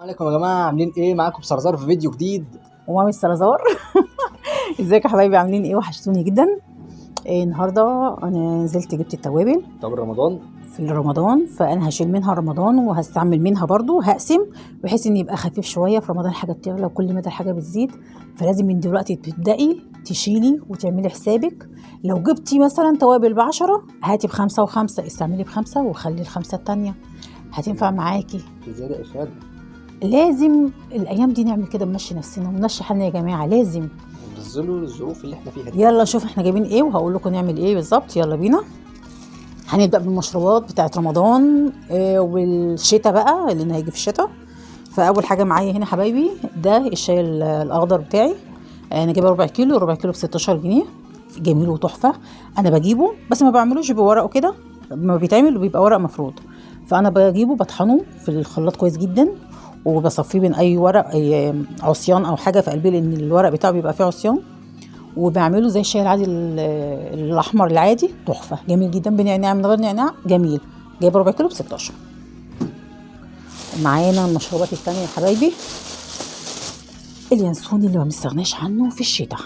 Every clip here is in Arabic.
عليكم يا جماعة، عاملين ايه؟ معاكم سرزار في فيديو جديد. ومامي السلازار. ازيك يا حبايبي؟ عاملين ايه؟ وحشتوني جدا. النهارده انا نزلت جبت التوابل طب رمضان في رمضان، فانا هشيل منها رمضان وهستعمل منها برضو هقسم، بحيث ان يبقى خفيف شويه. في رمضان الحاجه بتغلى وكل مدى الحاجه بتزيد، فلازم من دلوقتي تبدأي تشيلي وتعملي حسابك. لو جبتي مثلا توابل ب10 هاتي ب5 و5، استعملي ب5 وخلي ال5 التانية هتنفع معاكي. في زيادة إفادة. لازم الايام دي نعمل كده، نمشي نفسنا ونمشي حالنا يا جماعه، لازم. ننزلوا الظروف اللي احنا فيها دي. يلا شوف احنا جايبين ايه وهقول لكم نعمل ايه بالظبط. يلا بينا. هنبدا بالمشروبات بتاعت رمضان والشتاء بقى اللي هيجي في الشتاء. فاول حاجه معايا هنا حبايبي ده الشاي الاخضر بتاعي. انا جايبه ربع كيلو، ربع كيلو ب 16 جنيه. جميل وتحفه. انا بجيبه بس ما بعملوش بورقه كده، ما بيتعمل بيبقى ورق مفروض. فانا بجيبه بطحنه في الخلاط كويس جدا، وبصفيه بين اي ورق، اي عصيان او حاجه في قلبي، لان الورق بتاعه بيبقى فيه عصيان. وبعمله زي الشاي العادي الاحمر العادي، تحفه جميل جدا، بنعناع من غير نعناع جميل. جايبه ربع كيلو ب 16. معانا المشروبات الثانيه يا حبايبي، اليانسون اللي ما بنستغناش عنه في الشتاء.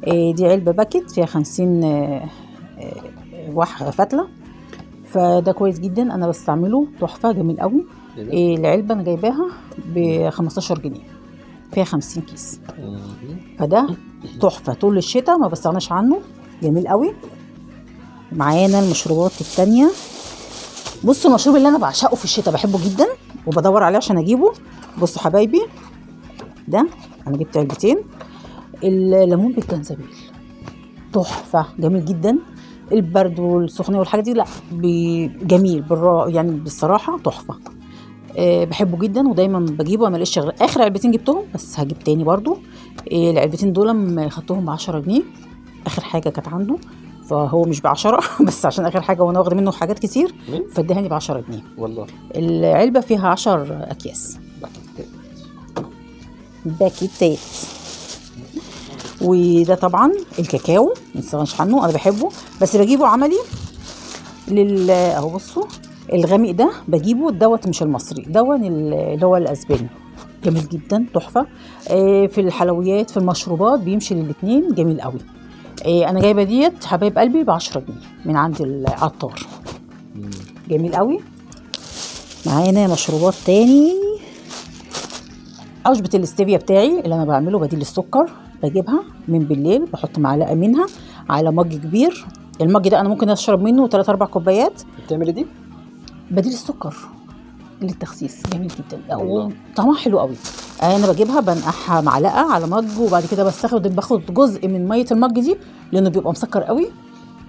دي علبه باكت فيها 50 فتله. فده كويس جدا، انا بستعمله تحفه جميل قوي. العلبه انا جايباها ب 15 جنيه، فيها 50 كيس. فده تحفه طول الشتاء ما بستغناش عنه، جميل قوي. معانا المشروبات التانية. بصوا المشروب اللي انا بعشقه في الشتاء، بحبه جدا وبدور عليه عشان اجيبه. بصوا حبايبي، ده انا جبت علبتين. الليمون بالجنزبيل، تحفه جميل جدا. البرد والسخونيه والحاجات دي لا جميل يعني بصراحه تحفه. بحبه جدا ودايما بجيبه. انا لقيت اخر علبتين جبتهم، بس هجيب تاني برضو. العلبتين دول خدتهم ب10 جنيه، اخر حاجه كانت عنده. فهو مش ب10 بس عشان اخر حاجه وانا واخده منه حاجات كتير فادهاني ب10 جنيه. والله العلبه فيها 10 اكياس باكيتات. وده طبعا الكاكاو مستغناش عنه، انا بحبه بس بجيبه عملي اهو بصوا الغامق ده بجيبه دوت، مش المصري دون اللي هو الاسباني، جميل جدا تحفه. في الحلويات في المشروبات بيمشي للاتنين، جميل قوي. انا جايبه ديت حبايب قلبي ب10 جنيه من عند العطار، جميل قوي. معانا مشروبات تاني، عشبة الاستيفيا بتاعي اللي انا بعمله بديل السكر، بجيبها من بالليل بحط معلقه منها على مج كبير. المج ده انا ممكن اشرب منه 3-4 كوبايات. بتعملي دي؟ بديل السكر للتخسيس، جميل جدا وطعمها حلو قوي. انا بجيبها بنقعها معلقه على مج، وبعد كده باخد جزء من ميه المج دي لانه بيبقى مسكر قوي،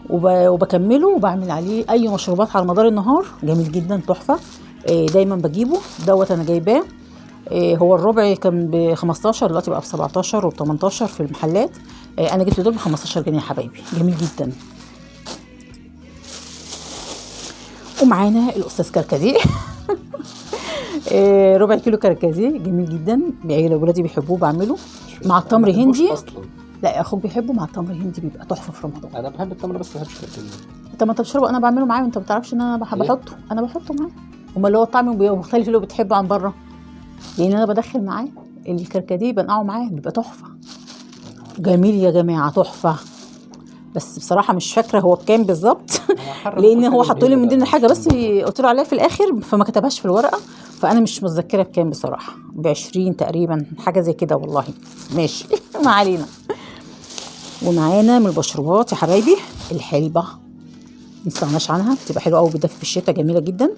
وبكمله وبعمل عليه اي مشروبات على مدار النهار، جميل جدا تحفه. دايما بجيبه دوت، انا جايباه. هو الربع كان ب15، دلوقتي بقى ب17 وب18 في المحلات. انا جبت دول ب15 جنيه يا حبايبي، جميل جدا. ومعانا الاستاذ كركديه. ربع كيلو كركديه جميل جدا، ولادي بيحبوه، بعمله مع التمر هندي. لا اخوك بيحبه مع التمر هندي، بيبقى تحفه في رمضان. انا بحب التمر بس ما بحبش الكركديه. طب ما انت بتشربه، انا بعمله معاه وانت ما بتعرفش ان انا بحطه. انا بحطه معاه، امال اللي هو الطعم بيبقى مختلف اللي هو بتحبه عن بره، لان انا بدخل معاه الكركديه بنقعه معاه، بيبقى تحفه جميل يا جماعه، تحفه. بس بصراحه مش فاكره هو بكام بالظبط لان هو حطوا لي من ضمن الحاجه بس قلت له عليها في الاخر، فما كتبهاش في الورقه، فانا مش متذكره بكام بصراحه، ب20 تقريبا حاجه زي كده والله. ماشي ما علينا. ومعانا من المشروبات يا حبايبي الحلبه، مستغناش عنها، بتبقى حلوه قوي، بتدفي في الشتاء، جميله جدا.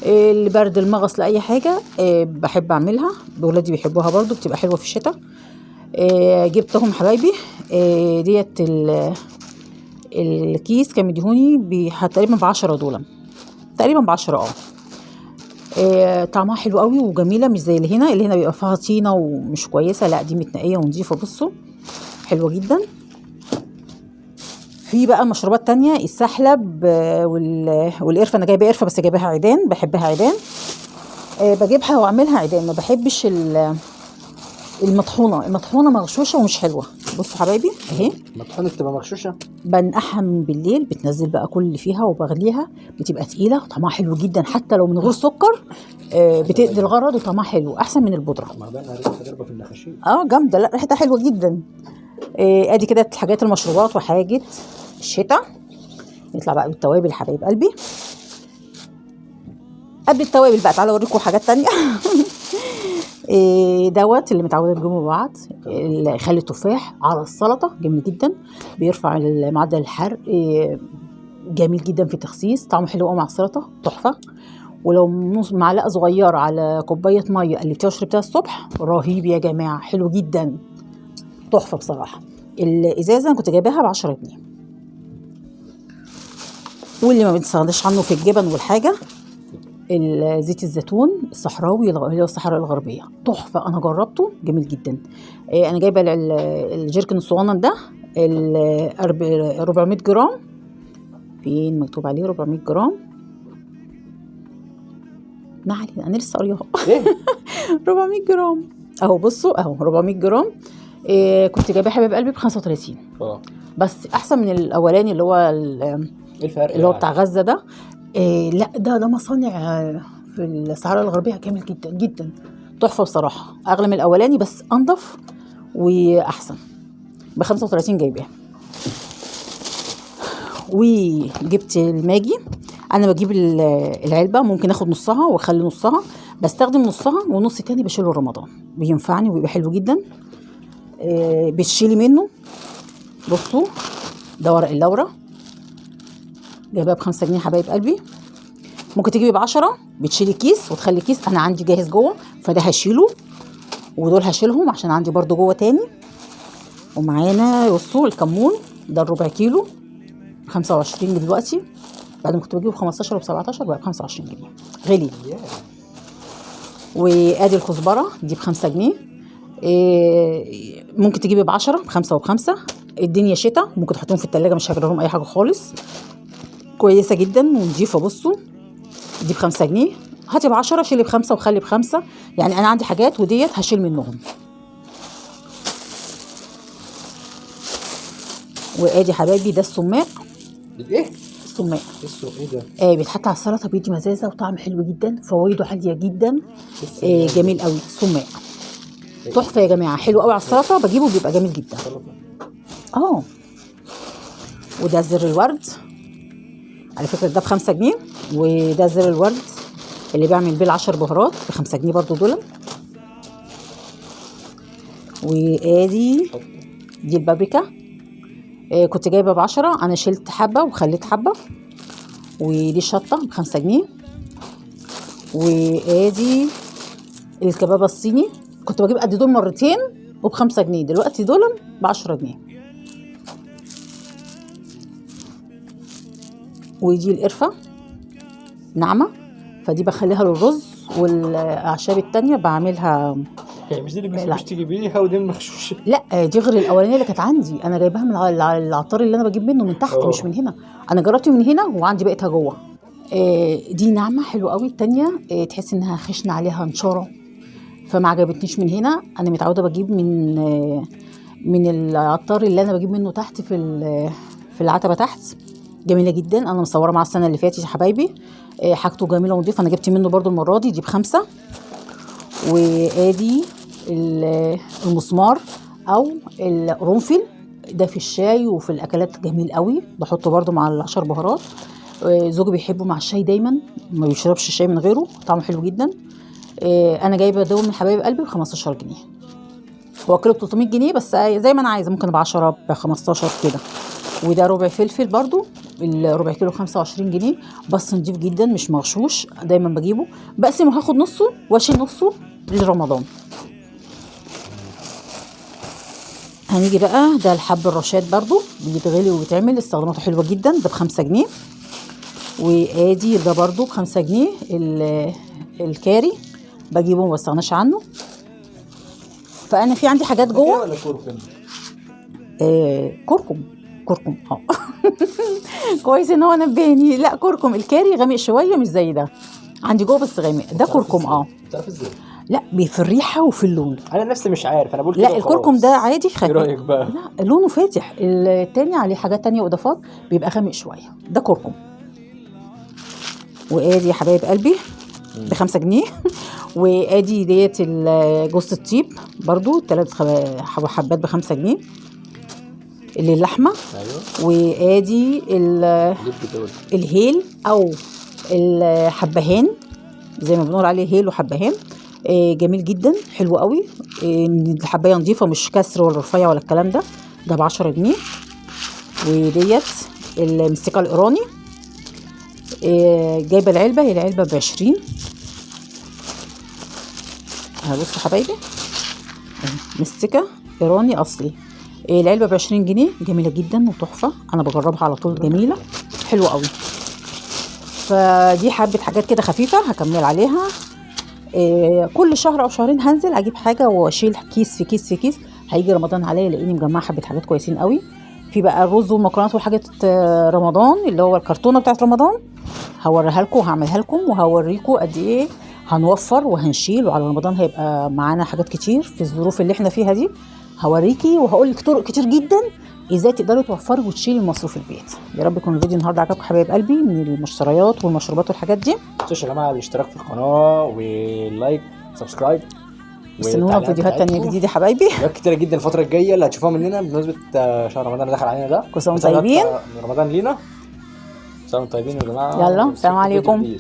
البرد المغص لاي حاجه بحب اعملها، ولادي بيحبوها برضو، بتبقى حلوه في الشتاء. جبتهم حبايبي. ديت الكيس كان مديهوني تقريبا ب10 دول، تقريبا ب10 طعمها حلو قوي وجميله، مش زي اللي هنا بيبقى فيها طينه ومش كويسه، لا دي متنقيه ونظيفه، بصوا حلوه جدا. في بقى مشروبات تانية، السحلب والقرفه، انا جايبه قرفه بس جايباها عيدان، بحبها عيدان. بجيبها واعملها عيدان، ما بحبش المطحونه مغشوشه ومش حلوه. بصوا حبايبي اهي، المطحونه بتبقى مغشوشه، بنقعها من بالليل، بتنزل بقى كل اللي فيها وبغليها، بتبقى تقيله وطعمها حلو جدا حتى لو من غير سكر. بتقضي الغرض وطعمها حلو احسن من البودره. ما بقى ريحه تجربه في النخاشيش. جامده، لا ريحتها حلوه جدا. ادي كده الحاجات المشروبات وحاجه الشتاء. نطلع بقى بالتوابل حبايب قلبي. قبل التوابل بقى تعالوا اوريكم حاجات تانية. دوت اللي متعوده نجيبه بعض، خل التفاح على السلطه جميل جدا، بيرفع معدل الحرق، جميل جدا في التخسيس، طعمه حلو قوي مع السلطه تحفه. ولو نص معلقه صغيره على كوبايه ميه قلبتيها وشربتيها الصبح رهيب يا جماعه، حلو جدا تحفه بصراحه. الازازه انا كنت جايباها ب 10 جنيه. واللي ما بنستغناش عنه في الجبن والحاجه زيت الزيتون الصحراوي اللي هو الصحراء الغربيه تحفه، انا جربته جميل جدا. انا جايبه الجيركن الصغنن ده 400 جرام. فين مكتوب عليه 400 جرام؟ ما علينا انا لسه قاريها. 400 جرام اهو، بصوا اهو 400 جرام. كنت جايباه حبيب قلبي ب 35. بس احسن من الاولاني اللي هو الفرق اللي هو بتاع غزه ده. لا ده مصانع في الصحراء الغربيه جميل جدا جدا تحفه بصراحه، اغلى من الاولاني بس انضف واحسن. ب 35 جايباه. وجبت الماجي، انا بجيب العلبه ممكن اخد نصها واخلي نصها، بستخدم نصها ونص تاني بشيله رمضان، بينفعني وبيبقى حلو جدا. بتشيلي منه. بصوا ده ورق اللورة جايبها ب5 جنيه حبايب قلبي. ممكن تجيبي ب10 بتشيلي كيس وتخلي كيس، انا عندي جاهز جوه فده هشيله، ودول هشيلهم عشان عندي برضو جوه تاني. ومعانا بصوا الكمون ده الربع كيلو 25 دلوقتي، بعد ما كنت بجيبه ب15 وب17 بقى ب25 جنيه غلي. وادي الكزبره دي ب5 جنيه. ممكن تجيبي ب10 ب5 وب5. الدنيا شتاء ممكن تحطيهم في التلاجة مش هيجرى لهم اي حاجه خالص، كويسه جدا ونضيفه. بصوا دي ب5 جنيه، هاتي ب10 شيلي ب5 وخلي ب5. يعني انا عندي حاجات وديت هشيل منهم. وادي حبايبي ده السماق. ايه السماق ايه ده؟ بيتحط على السلطه بيدي مزازه وطعم حلو جدا، فوائده عاليه جدا. جميل قوي السماق تحفه يا جماعه، حلو قوي على السلطه، بجيبه بيبقى جميل جدا. وده زر الورد على فكره ده ب5 جنيه. وده زر الورد اللي بيعمل بيه 10 بهارات ب5 جنيه برضو دول. وادي دي البابريكا، كنت جايبه ب10 انا شلت حبه وخليت حبه. ودي الشطه ب5 جنيه. وادي الكبابه الصيني كنت بجيب قد دول مرتين وب5 جنيه، دلوقتي دول ب10 جنيه. ودي القرفه ناعمه فدي بخليها للرز، والاعشاب التانية بعملها. يعني مش دي اللي مش تجيبيها ودي المغشوشه؟ لا دي غير الاولانيه اللي كانت عندي، انا جايباها من العطار اللي انا بجيب منه من تحت مش من هنا. انا جربت من هنا وعندي بقيتها جوه. دي ناعمه حلوه قوي. التانية تحس انها خشنه عليها نشاره فما عجبتنيش من هنا. انا متعوده بجيب من العطار اللي انا بجيب منه تحت في العتبه تحت. جميله جدا، انا مصوره مع السنه اللي فاتت يا حبايبي. حاجته جميله ونضيفه، انا جبت منه برضو المره دي ب5. وادي المسمار او القرنفل ده في الشاي وفي الاكلات جميل قوي، بحطه برضو مع ال10 بهارات. زوجي بيحبه مع الشاي دايما، ما بيشربش الشاي من غيره، طعمه حلو جدا. انا جايبه دول من حبايب قلبي ب15 جنيه. هو كيلو ب 300 جنيه بس زي ما انا عايزه، ممكن ب10 ب15 كده. وده ربع فلفل برضو الربع كيلو 25 جنيه، بس نضيف جدا مش مغشوش، دايما بجيبه بقسمه، هاخد نصه واشيل نصه لرمضان. هنيجي بقى ده الحب الرشاد برضو بيتغلي وبيتعمل، استخداماته حلوه جدا، ده ب5 جنيه. وادي ده برضو ب5 جنيه الكاري بجيبه ما بستغناش عنه. فانا في عندي حاجات جوه. ولا كركم؟ كركم كويس ان هو نبهني. لا كركم الكاري غامق شويه مش زي ده، عندي جوه بس غامق. ده كركم تعرف ازاي؟ لا في الريحه وفي اللون. انا نفسي مش عارف، انا بقول كده. لا الكركم ده عادي خفيف. ايه رايك بقى؟ لا لونه فاتح، التاني عليه حاجات تانية واضافات بيبقى غامق شويه، ده كركم. وادي يا حبايب قلبي ب5 جنيه. وادي ديت جوز الطيب برضو 3 حبات ب5 جنيه اللي اللحمه. ايوه. وادي الهيل او الحبهان زي ما بنقول عليه، هيل وحبهان. جميل جدا، حلو قوي. الحبايه نظيفه مش كسر ولا رفيع ولا الكلام ده. ده ب10 جنيه. وديت المستكه الايراني، جايبه العلبه، هي العلبه ب20. بصوا حبايبي، مستكه ايراني اصلي، العلبه ب20 جنيه. جميله جدا وتحفه، انا بجربها على طول، جميله حلوه قوي. فدي حبه حاجات كده خفيفه هكمل عليها. كل شهر او شهرين هنزل اجيب حاجه واشيل كيس في كيس في كيس. هيجي رمضان عليا لاني مجمعه حبه حاجات كويسين قوي. في بقى الرز والمكرونات والحاجات رمضان اللي هو الكرتونه بتاعت رمضان، هوريها لكم وهعملها لكم وهوريكم قد ايه هنوفر وهنشيل. وعلى رمضان هيبقى معانا حاجات كتير في الظروف اللي احنا فيها دي. هوريكي وهقول لك طرق كتير جدا ازاي تقدري توفري وتشيلي المصروف البيت. يا رب يكون الفيديو النهارده عجبكم حبايب قلبي، من المشتريات والمشروبات والحاجات دي. ما تنسوش يا جماعه الاشتراك في القناه واللايك سبسكرايب. استنونا في فيديوهات تانية جديدة حبايبي. فيديوهات كتيرة جدا الفترة الجاية اللي هتشوفوها مننا بمناسبة شهر رمضان اللي دخل علينا ده. كل سنة وانتم طيبين. رمضان لينا. سنة طيبين يا جماعة. يلا سلام عليكم.